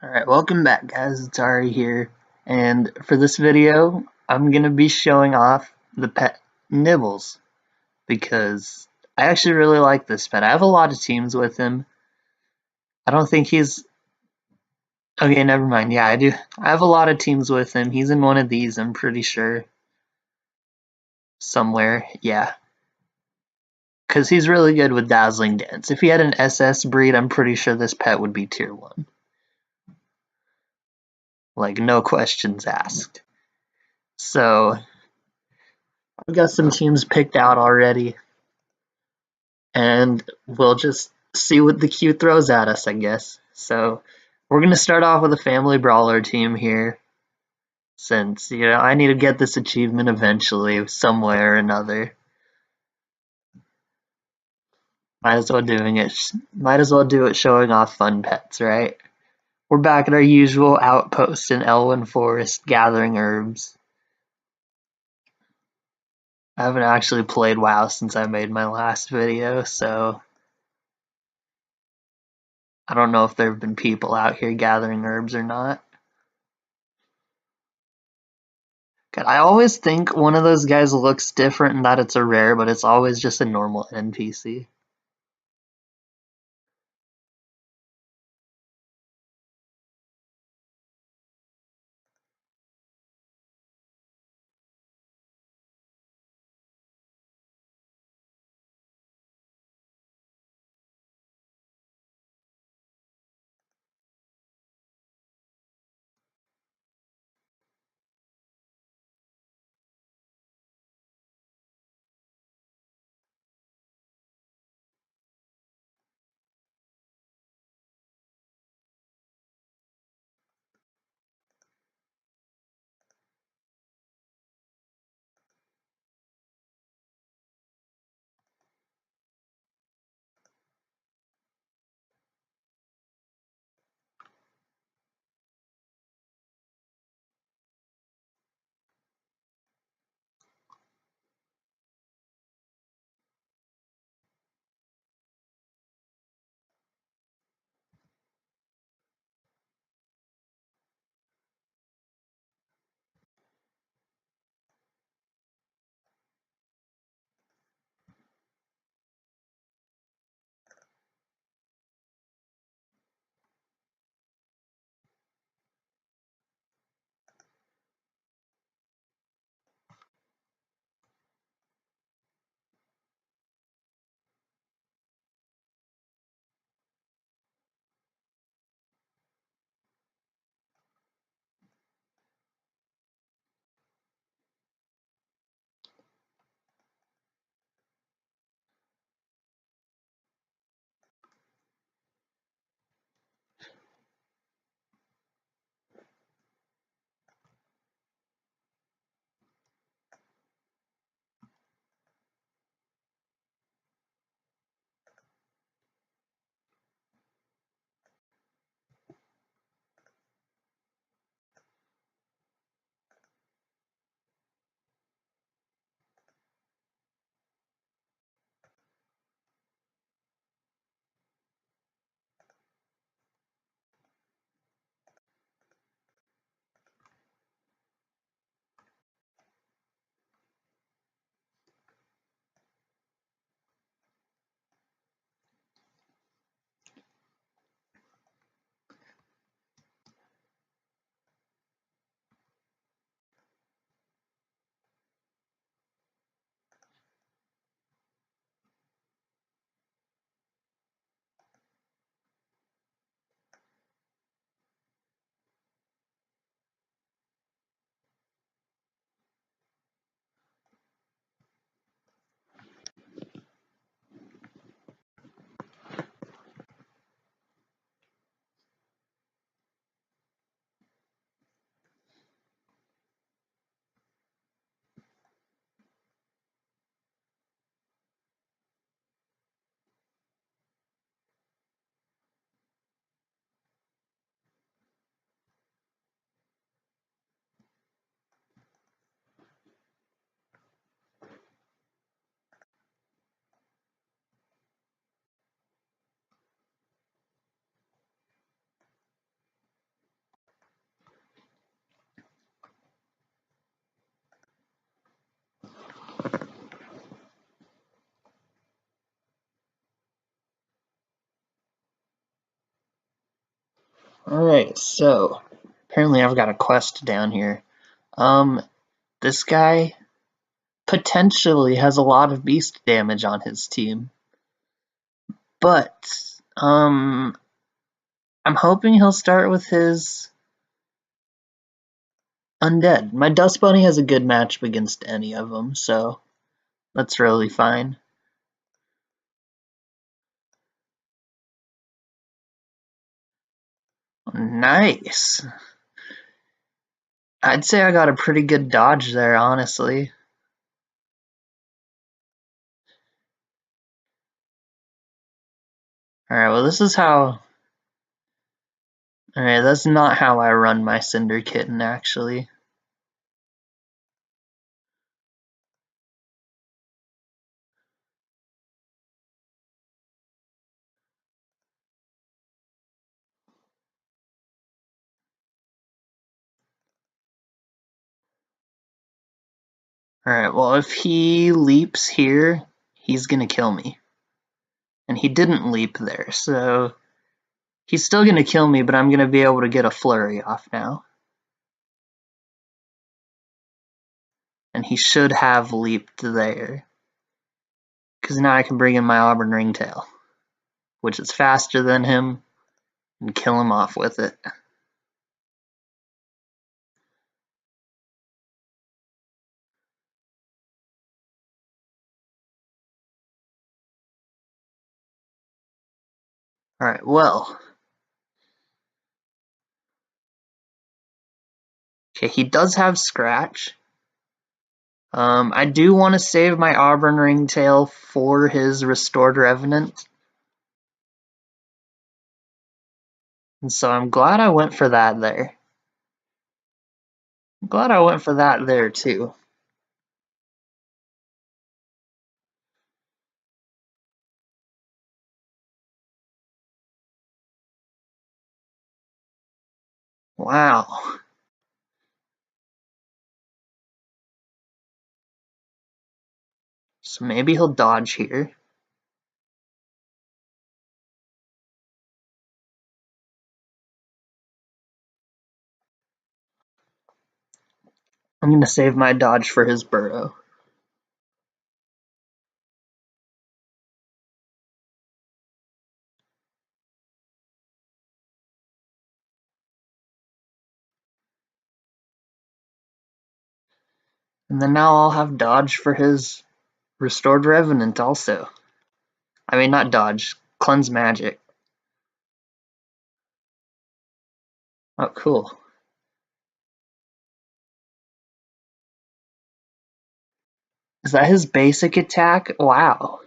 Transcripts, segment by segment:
Alright, welcome back guys, it's Ahri here, and for this video, I'm gonna be showing off the pet Nibbles, because I actually really like this pet. I have a lot of teams with him. I don't think he's... Okay, never mind, yeah, I do. I have a lot of teams with him. He's in one of these, I'm pretty sure. Somewhere, yeah. Because he's really good with Dazzling Dance. If he had an SS breed, I'm pretty sure this pet would be tier 1. Like, no questions asked. So, I've got some teams picked out already, and we'll just see what the queue throws at us, I guess. So, we're going to start off with a family brawler team here, since, I need to get this achievement eventually, some way or another. Might as well do it showing off fun pets, right? We're back at our usual outpost in Elwyn Forest, gathering herbs. I haven't actually played WoW since I made my last video, so I don't know if there have been people out here gathering herbs or not. God, I always think one of those guys looks different and that it's a rare, but it's always just a normal NPC. Alright, so apparently I've got a quest down here. This guy potentially has a lot of beast damage on his team. But I'm hoping he'll start with his undead. My Dust Bunny has a good matchup against any of them, so that's really fine. Nice. I'd say I got a pretty good dodge there, honestly. Alright, well this is how... Alright, that's not how I run my Cinder Kitten, actually. Alright, well if he leaps here, he's gonna kill me. And he didn't leap there, so he's still gonna kill me, but I'm gonna be able to get a flurry off now. And he should have leaped there. Because now I can bring in my Auburn Ringtail, which is faster than him, and kill him off with it. Alright, well. Okay, he does have Scratch. I do want to save my Auburn Ringtail for his Restored Revenant. And so I'm glad I went for that there. I'm glad I went for that there too. Wow. So maybe he'll dodge here. I'm going to save my dodge for his Burrow. And then now I'll have dodge for his Restored Revenant also. I mean, not dodge, Cleanse Magic. Oh, cool. Is that his basic attack? Wow.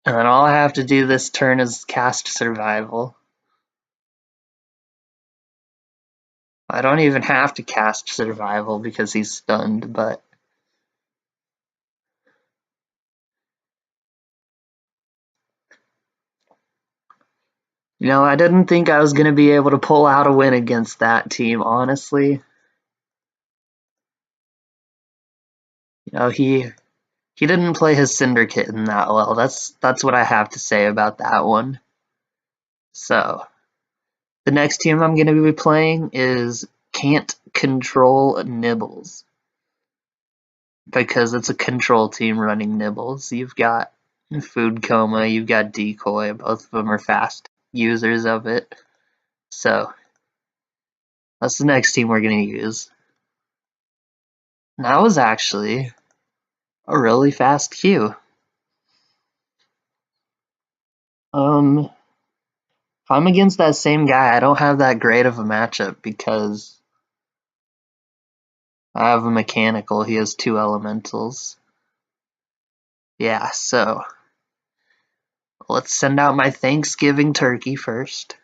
And then all I have to do this turn is cast Survival. I don't even have to cast Survival because he's stunned, but... You know, I didn't think I was going to be able to pull out a win against that team, honestly. You know, he didn't play his Cinder Kitten that well. That's what I have to say about that one. So, the next team I'm going to be playing is Can't Control Nibbles. Because it's a control team running Nibbles. You've got Food Coma, you've got Decoy, both of them are fast users of it. So, that's the next team we're going to use. And that was actually a really fast queue. If I'm against that same guy, I don't have that great of a matchup because I have a mechanical, he has 2 elementals. Yeah, so let's send out my Thanksgiving turkey first.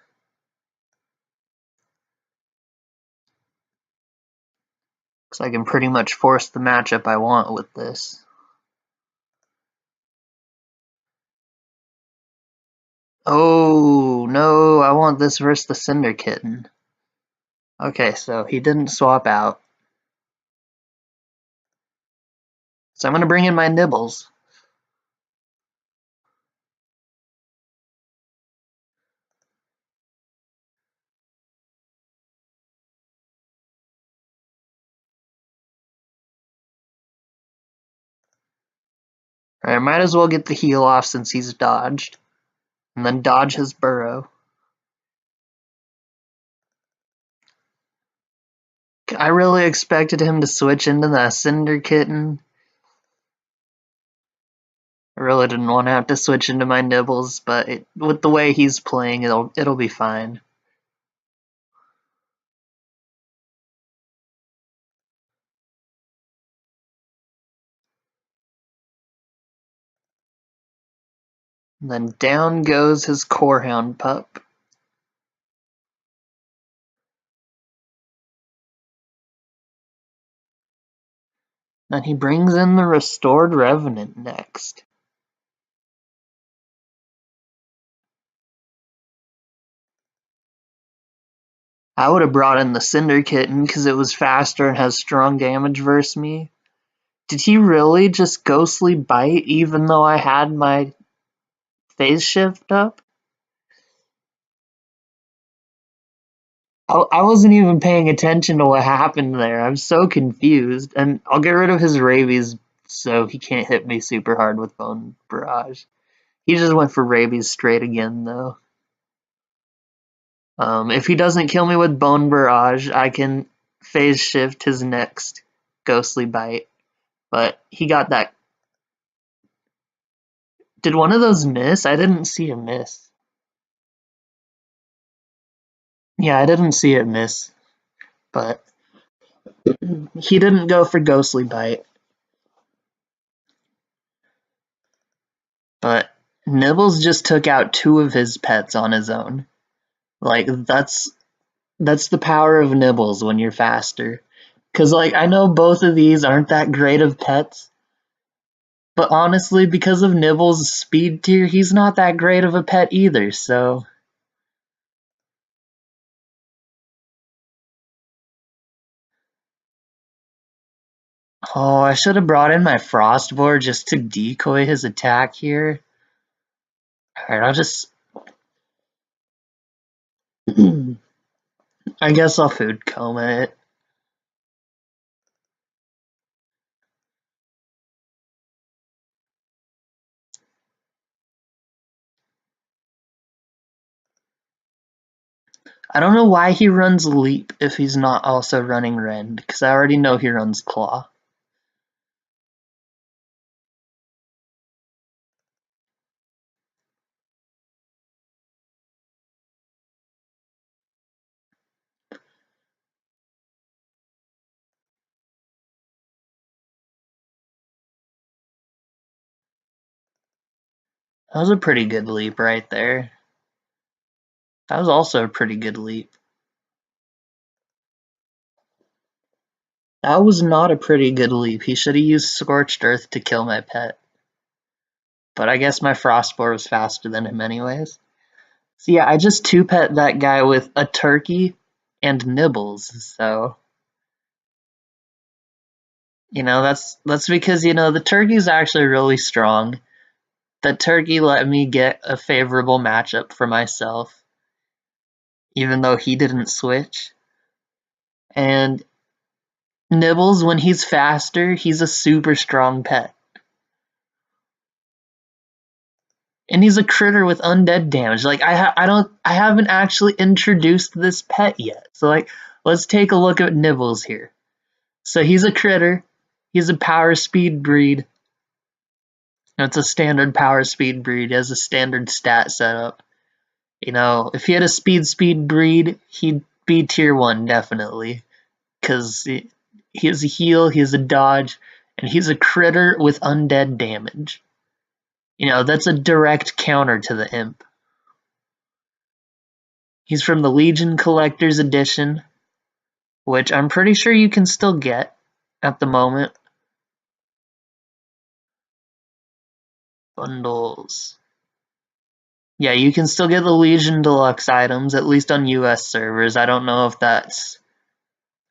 Because I can pretty much force the matchup I want with this. Oh, no, I want this versus the Cinder Kitten. Okay, so he didn't swap out. So I'm going to bring in my Nibbles. I might as well get the heal off since he's dodged. And then dodge his burrow. I really expected him to switch into that Cinder Kitten. I really didn't want to have to switch into my Nibbles, but with the way he's playing, it'll be fine. And then down goes his Corehound pup. Then he brings in the Restored Revenant next. I would have brought in the Cinder Kitten because it was faster and has strong damage versus me. Did he really just Ghostly Bite even though I had my phase shift up? I wasn't even paying attention to what happened there. I'm so confused. And I'll get rid of his rabies so he can't hit me super hard with Bone Barrage. He just went for rabies straight again, though. If he doesn't kill me with Bone Barrage, I can phase shift his next Ghostly Bite. But he got that. Did one of those miss? I didn't see a miss. Yeah, I didn't see it miss. But he didn't go for Ghostly Bite. But Nibbles just took out 2 of his pets on his own. Like, that's the power of Nibbles when you're faster. Because, like, I know both of these aren't that great of pets, but honestly, because of Nibbles' speed tier, he's not that great of a pet either, so... Oh, I should have brought in my Frostboar just to decoy his attack here. Alright, I'll just... I guess I'll food coma it. I don't know why he runs Leap if he's not also running Rend, because I already know he runs Claw. That was a pretty good leap right there. That was also a pretty good leap. That was not a pretty good leap. He should have used Scorched Earth to kill my pet. But I guess my Frostboar was faster than him anyways. So yeah, I just 2-pet that guy with a turkey and Nibbles, so... You know, that's because, you know, the turkey's actually really strong. The turkey let me get a favorable matchup for myself, even though he didn't switch. And Nibbles, when he's faster, he's a super strong pet. And he's a critter with undead damage. Like I haven't actually introduced this pet yet. So like, let's take a look at Nibbles here. So he's a critter. He's a power speed breed. It's a standard power speed breed. He has a standard stat setup. You know, if he had a speed breed, he'd be tier 1 definitely. Because he has a heal, he has a dodge, and he's a critter with undead damage. You know, that's a direct counter to the imp. He's from the Legion Collector's Edition, which I'm pretty sure you can still get at the moment. Bundles. Yeah, you can still get the Legion Deluxe items, at least on US servers. I don't know if that's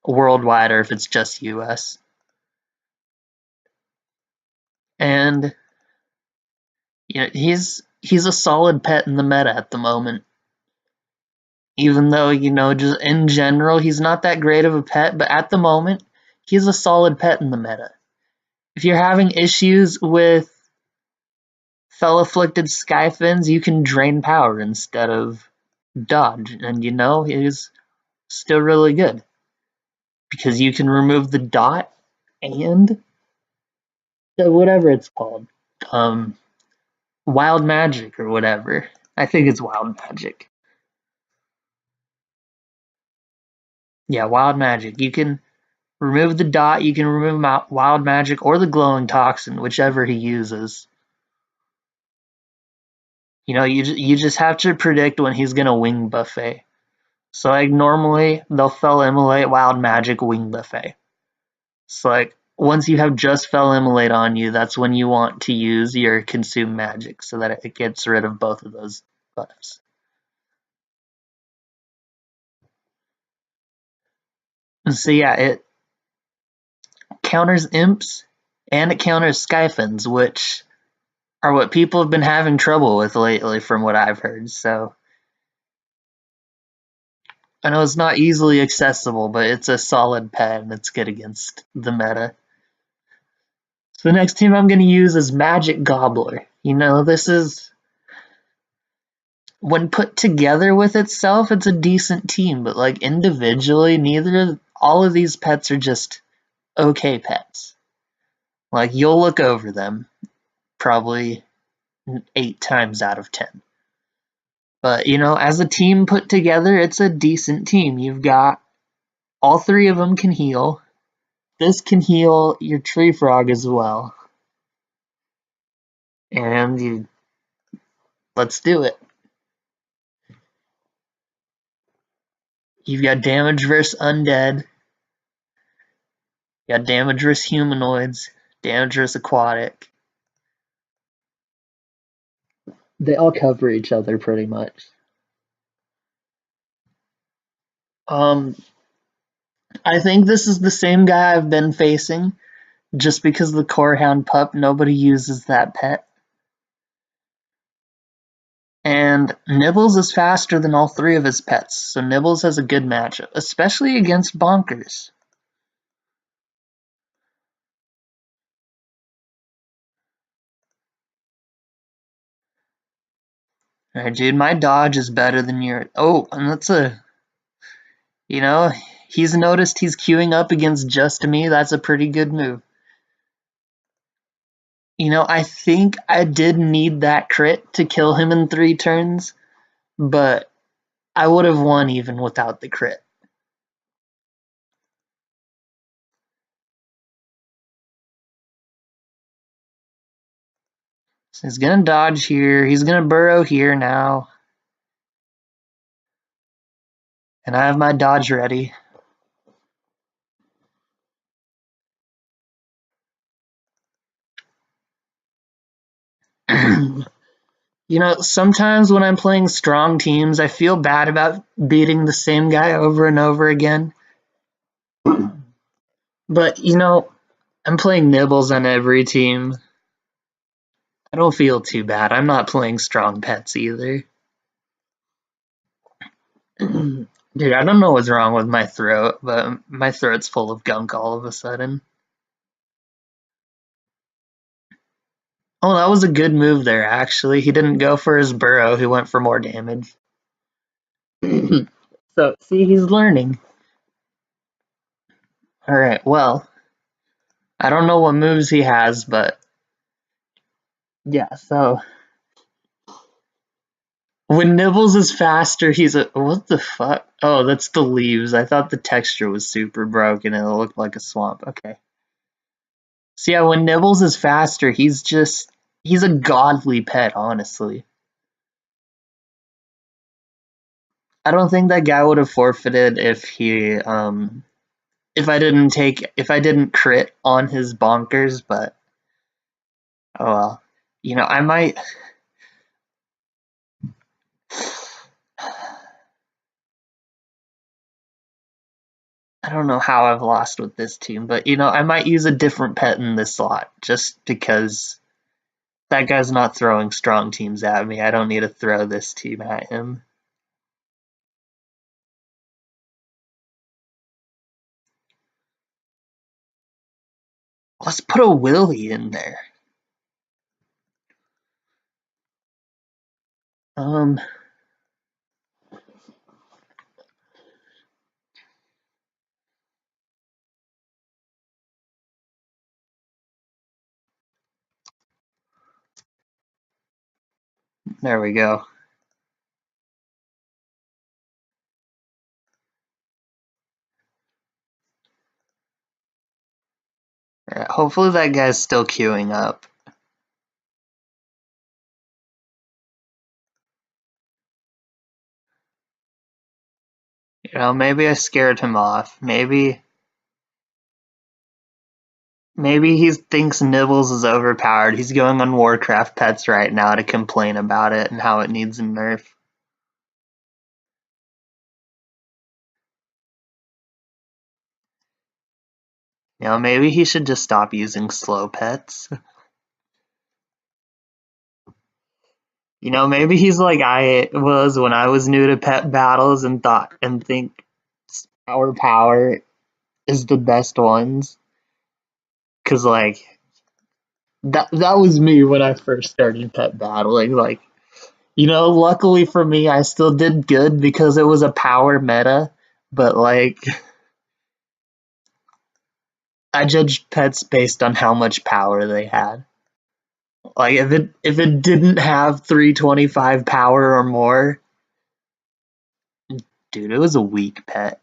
worldwide or if it's just US. And he's a solid pet in the meta at the moment. Even though, just in general, he's not that great of a pet, but at the moment, he's a solid pet in the meta. If you're having issues with Fel Afflicted Skyfins, you can drain power instead of dodge, and he's still really good. Because you can remove the dot and whatever it's called. Wild Magic or whatever. I think it's Wild Magic. Yeah, Wild Magic. You can remove the dot, you can remove Wild Magic or the Glowing Toxin, whichever he uses. You just have to predict when he's going to Wing Buffet. So, normally, they'll Fel Immolate, Wild Magic, Wing Buffet. So, once you have just Fel Immolate on you, that's when you want to use your Consume Magic so that it gets rid of both of those buffs. So yeah, it counters Imps and it counters Skyfins, which are what people have been having trouble with lately from what I've heard. So I know it's not easily accessible, but it's a solid pet and it's good against the meta. So the next team I'm going to use is Magic Gobbler. This is, when put together with itself, it's a decent team, but individually, all of these pets are just okay pets. You'll look over them probably 8 times out of 10. But, as a team put together, it's a decent team. You've got all 3 of them can heal. This can heal your Tree Frog as well. And let's do it. You've got damage versus undead. You got damage versus humanoids. Damage versus aquatic. They all cover each other pretty much. I think this is the same guy I've been facing. Just because the Corehound pup, nobody uses that pet. And Nibbles is faster than all 3 of his pets, so Nibbles has a good matchup, especially against Bonkers. Alright, dude, my dodge is better than your... Oh, and that's a... he's noticed he's queuing up against just me. That's a pretty good move. I think I did need that crit to kill him in 3 turns, but I would have won even without the crit. So he's gonna dodge here. He's gonna burrow here now. And I have my dodge ready. Sometimes when I'm playing strong teams, I feel bad about beating the same guy over and over again. But, I'm playing Nibbles on every team. I don't feel too bad. I'm not playing strong pets either. Dude, I don't know what's wrong with my throat, but my throat's full of gunk all of a sudden. Oh, that was a good move there, actually. He didn't go for his burrow, he went for more damage. So, see, he's learning. Alright, well, I don't know what moves he has, but yeah, so when Nibbles is faster, he's a... What the fuck? Oh, that's the leaves. I thought the texture was super broken and it looked like a swamp. Okay. So yeah, when Nibbles is faster, he's a godly pet, honestly. I don't think that guy would have forfeited if I didn't crit on his Bonkers, but oh well. I might... I don't know how I've lost with this team, but I might use a different pet in this slot just because that guy's not throwing strong teams at me. I don't need to throw this team at him. Let's put a Willie in there. There we go. All right, hopefully that guy's still queuing up. Maybe I scared him off. Maybe he thinks Nibbles is overpowered. He's going on Warcraft Pets right now to complain about it and how it needs a nerf. Maybe he should just stop using slow pets. Maybe he's like I was when I was new to pet battles and think our power is the best ones. Cause that was me when I first started pet battling. Luckily for me, I still did good because it was a power meta. But I judged pets based on how much power they had. If it didn't have 325 power or more, dude, it was a weak pet.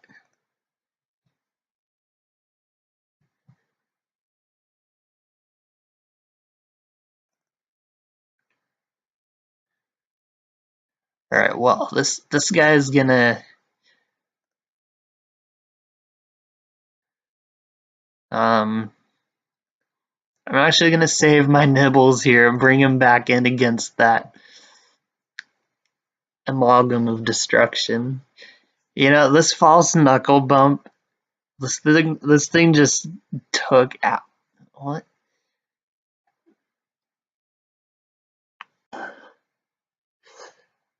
All right, well, this guy is gonna I'm actually gonna save my Nibbles here and bring him back in against that amalgam of destruction. This false knuckle bump, this thing just took out. What?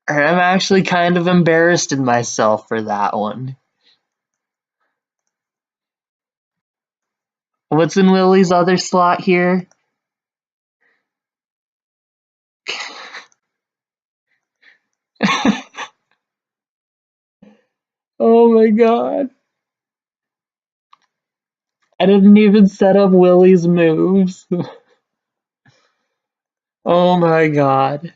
I'm actually kind of embarrassed in myself for that one. What's in Willie's other slot here? Oh my god. I didn't even set up Willie's moves. Oh my god.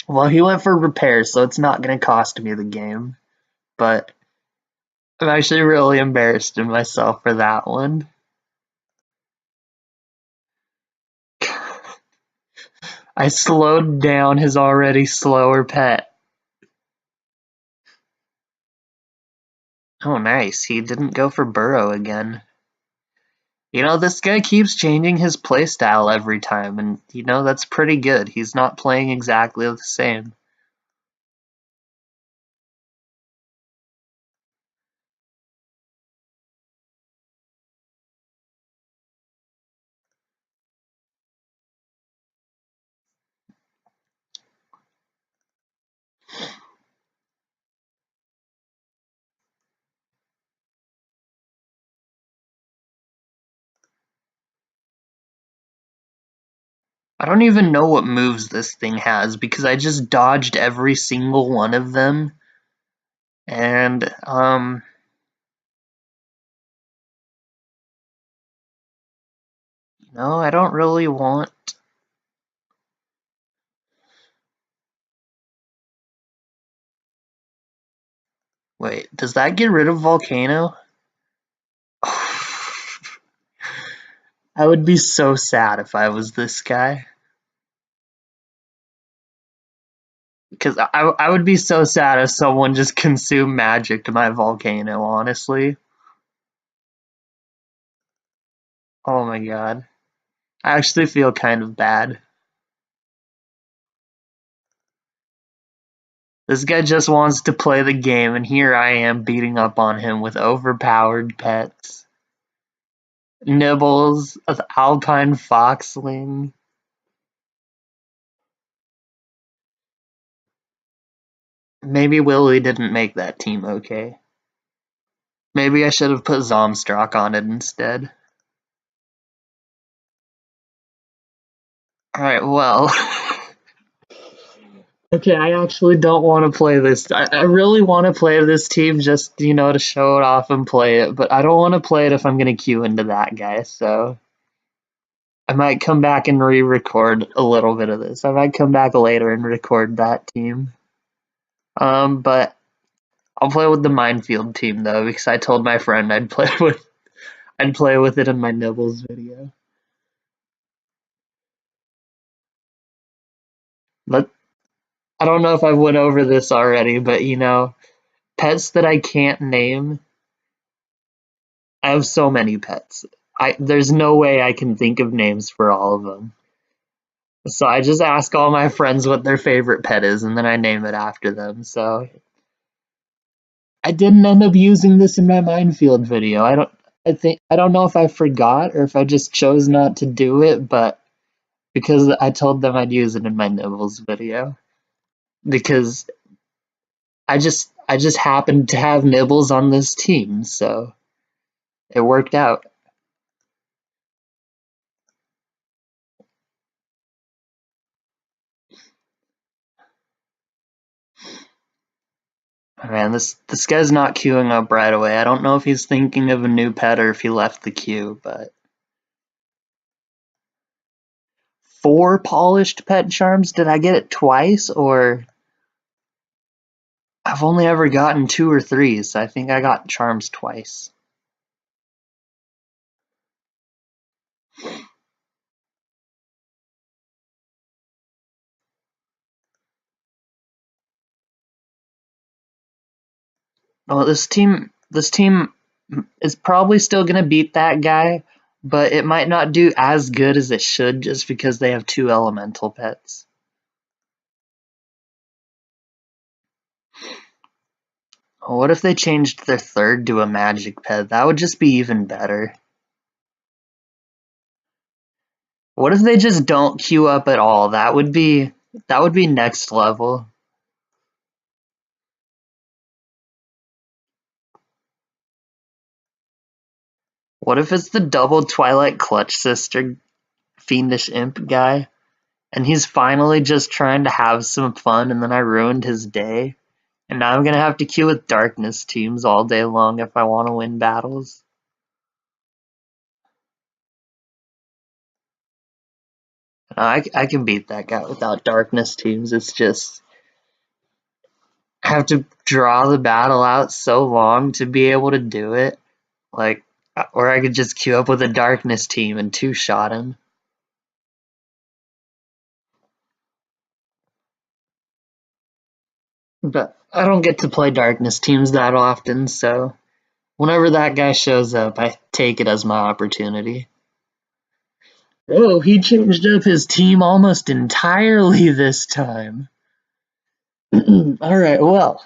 Well, he went for repairs, so it's not going to cost me the game. But I'm actually really embarrassed in myself for that one. I slowed down his already slower pet. Oh, nice. He didn't go for Burrow again. This guy keeps changing his playstyle every time, and that's pretty good. He's not playing exactly the same. I don't even know what moves this thing has because I just dodged every single one of them. And, I don't really want... Wait, does that get rid of Volcano? I would be so sad if I was this guy. Because I would be so sad if someone just consumed magic to my Volcano, honestly. Oh my god. I actually feel kind of bad. This guy just wants to play the game, and here I am beating up on him with overpowered pets. Nibbles, an alpine foxling. Maybe Willie didn't make that team okay. Maybe I should have put Zomstrock on it instead. Alright, well. Okay, I actually don't want to play this. I really want to play this team just, to show it off and play it, but I don't want to play it if I'm going to queue into that guy, so I might come back and re-record a little bit of this. I might come back later and record that team. But I'll play with the Minefield team though, because I told my friend I'd play with it in my Nibbles video. But I don't know if I went over this already, but pets that I can't name. I have so many pets. There's no way I can think of names for all of them. So I just ask all my friends what their favorite pet is, and then I name it after them. So I didn't end up using this in my Minefield video. I don't know if I forgot or if I just chose not to do it, but because I told them I'd use it in my Nibbles video. Because I just happened to have Nibbles on this team, so it worked out. Man, this guy's not queuing up right away. I don't know if he's thinking of a new pet or if he left the queue, but 4 polished pet charms? Did I get it twice, or I've only ever gotten 2 or 3, so I think I got charms twice. Well, this team is probably still gonna beat that guy, but it might not do as good as it should just because they have 2 elemental pets. What if they changed their 3rd to a magic pet? That would just be even better. What if they just don't queue up at all? That would be next level. What if it's the double Twilight Clutch Sister Fiendish Imp guy, and he's finally just trying to have some fun, and then I ruined his day, and now I'm gonna have to queue with Darkness teams all day long if I want to win battles. I can beat that guy without Darkness teams. It's just I have to draw the battle out so long to be able to do it. Like, or I could just queue up with a Darkness team and 2-shot him. But I don't get to play Darkness teams that often, so whenever that guy shows up, I take it as my opportunity. Oh, he changed up his team almost entirely this time. Alright, well.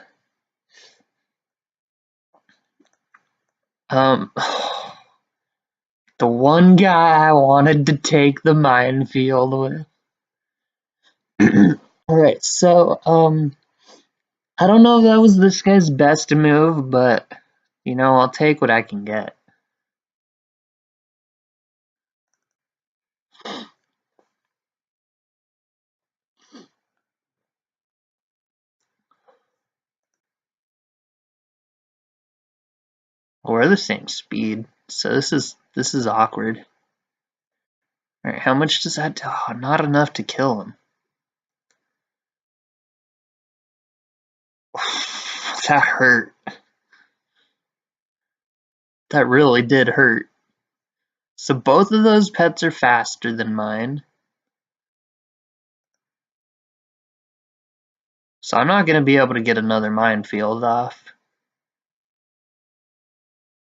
The one guy I wanted to take the minefield with. Alright, so, I don't know if that was this guy's best move, but, I'll take what I can get. We're the same speed, so this is awkward. Alright, how much does that do? Oh, not enough to kill him. That hurt. That really did hurt. So both of those pets are faster than mine. So I'm not going to be able to get another minefield off.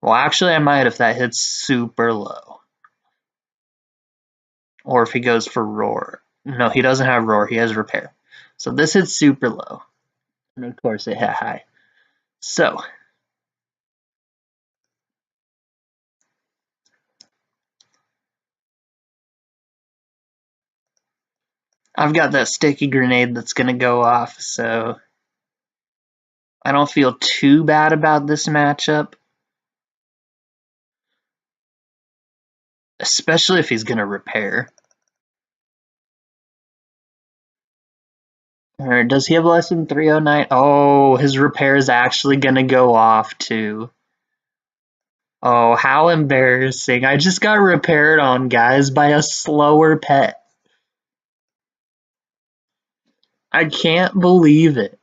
Well, actually I might if that hits super low. Or if he goes for roar. No, he doesn't have roar, he has repair. So this hits super low. And of course it hit high. So I've got that sticky grenade that's gonna go off, so I don't feel too bad about this matchup. Especially if he's gonna repair. Or does he have less than 309? Oh, his repair is actually gonna go off too. Oh, how embarrassing. I just got repaired on, guys, by a slower pet. I can't believe it.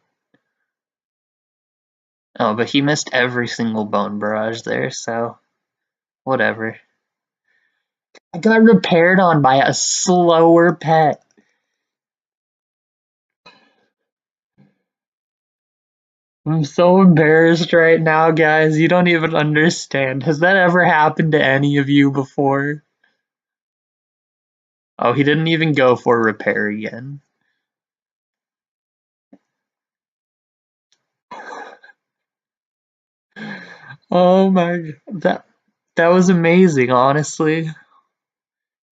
Oh, but he missed every single bone barrage there, so whatever. I got repaired on by a slower pet. I'm so embarrassed right now, guys. You don't even understand. Has that ever happened to any of you before? Oh, he didn't even go for repair again. Oh my, that was amazing, honestly.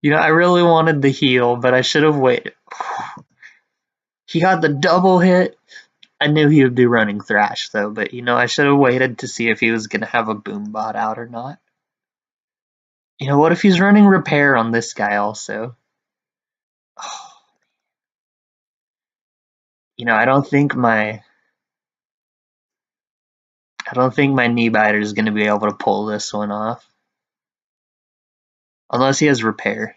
You know, I really wanted the heal, but I should have waited. He got the double hit. I knew he would be running Thrash though, but you know, I should have waited to see if he was gonna have a boom bot out or not. You know, what if he's running repair on this guy also? You know, I don't think my knee biter is gonna be able to pull this one off. Unless he has repair.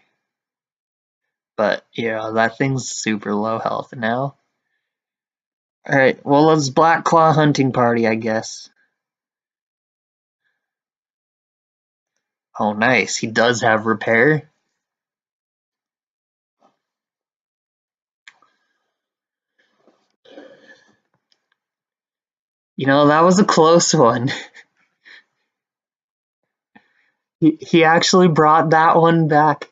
But yeah, that thing's super low health now. Alright, well let's Black Claw hunting party, I guess. Oh nice, he does have repair. You know, that was a close one. He actually brought that one back.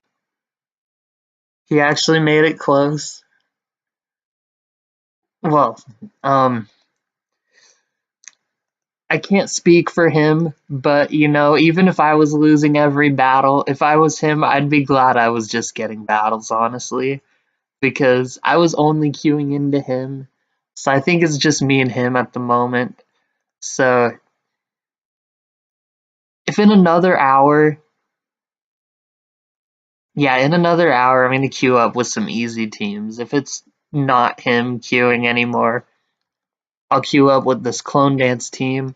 He actually made it close. Well, I can't speak for him, but you know, even if I was losing every battle, if I was him, I'd be glad I was just getting battles, honestly, because I was only queuing into him. So I think it's just me and him at the moment. So if in another hour, yeah, in another hour, I'm going to queue up with some easy teams. If it's not him queuing anymore, I'll queue up with this clone dance team.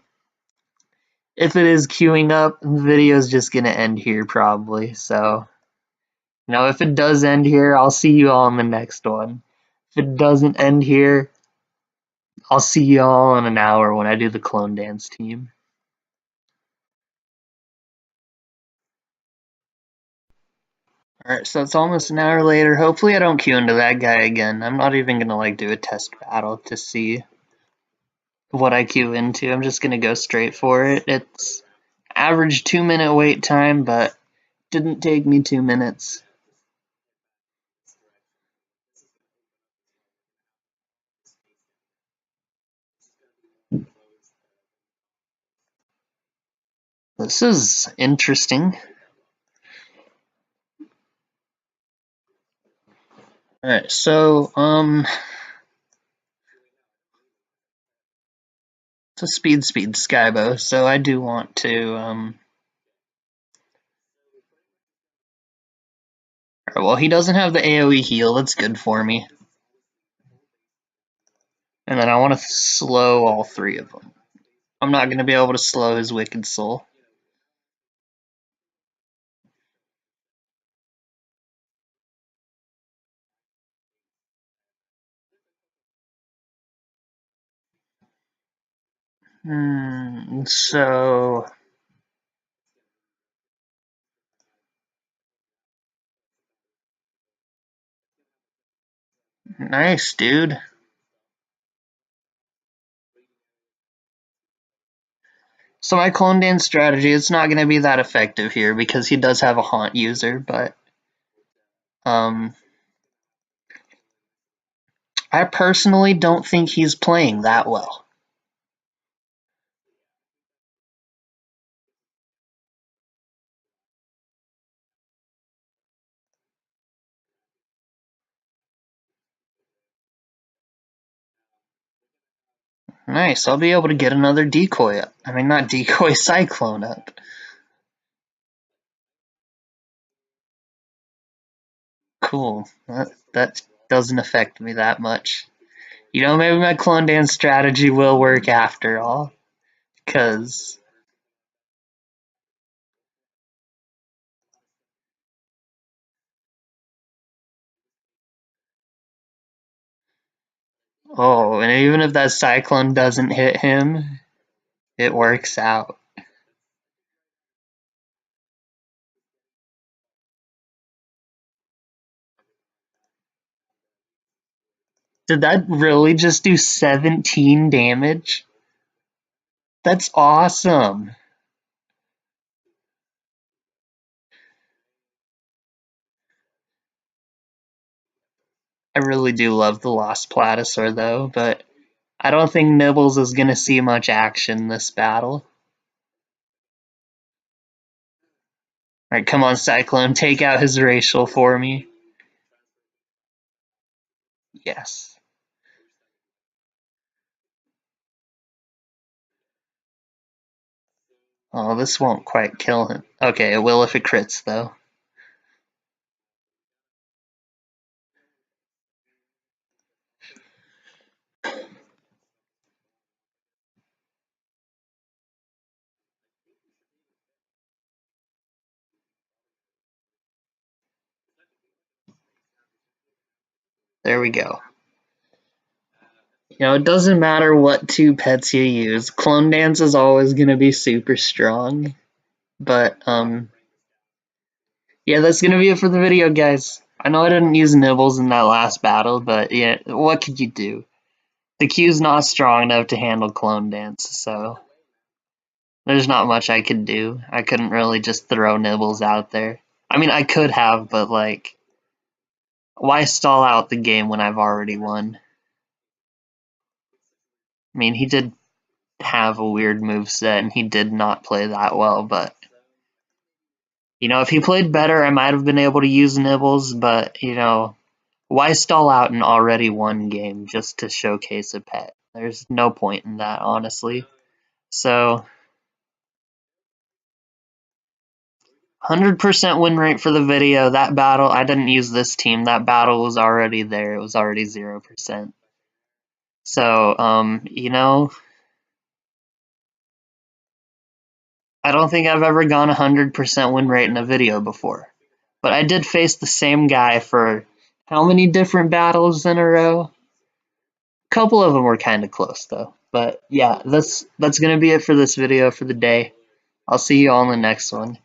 If it is queuing up, the video is just going to end here probably. So, you know, if it does end here, I'll see you all in the next one. If it doesn't end here, I'll see you all in an hour when I do the clone dance team. Alright, so it's almost an hour later. Hopefully I don't queue into that guy again. I'm not even going to like do a test battle to see what I queue into. I'm just going to go straight for it. It's average 2-minute wait time, but didn't take me 2 minutes. This is interesting. Alright, so, it's a speed Skybow, so I do want to, well, he doesn't have the AoE heal, that's good for me. And then I want to slow all three of them. I'm not going to be able to slow his Wicked Soul. So... Nice, dude. So my clone dance strategy, it's not going to be that effective here because he does have a haunt user, but I personally don't think he's playing that well. Nice, I'll be able to get another decoy up. I mean, not decoy, cyclone up. Cool. That doesn't affect me that much. You know, maybe my clone dance strategy will work after all. Because, oh, and even if that cyclone doesn't hit him, it works out. Did that really just do 17 damage? That's awesome. I really do love the Lost Platosaur though, but I don't think Nibbles is going to see much action this battle. Alright, come on, Cyclone, take out his racial for me. Yes. Oh, this won't quite kill him. Okay, it will if it crits, though. There we go. You know, it doesn't matter what two pets you use. Clone Dance is always going to be super strong. But, yeah, that's going to be it for the video, guys. I know I didn't use Nibbles in that last battle, but yeah, what could you do? The Q's not strong enough to handle Clone Dance, so there's not much I could do. I couldn't really just throw Nibbles out there. I mean, I could have, but like, why stall out the game when I've already won? I mean, he did have a weird move set, and he did not play that well, but you know, if he played better, I might have been able to use Nibbles, but you know, why stall out an already won game just to showcase a pet? There's no point in that, honestly. So 100% win rate for the video. That battle, I didn't use this team. That battle was already there. It was already 0%. So, you know, I don't think I've ever gone 100% win rate in a video before. But I did face the same guy for how many different battles in a row? A couple of them were kind of close, though. But yeah, that's going to be it for this video for the day. I'll see you all in the next one.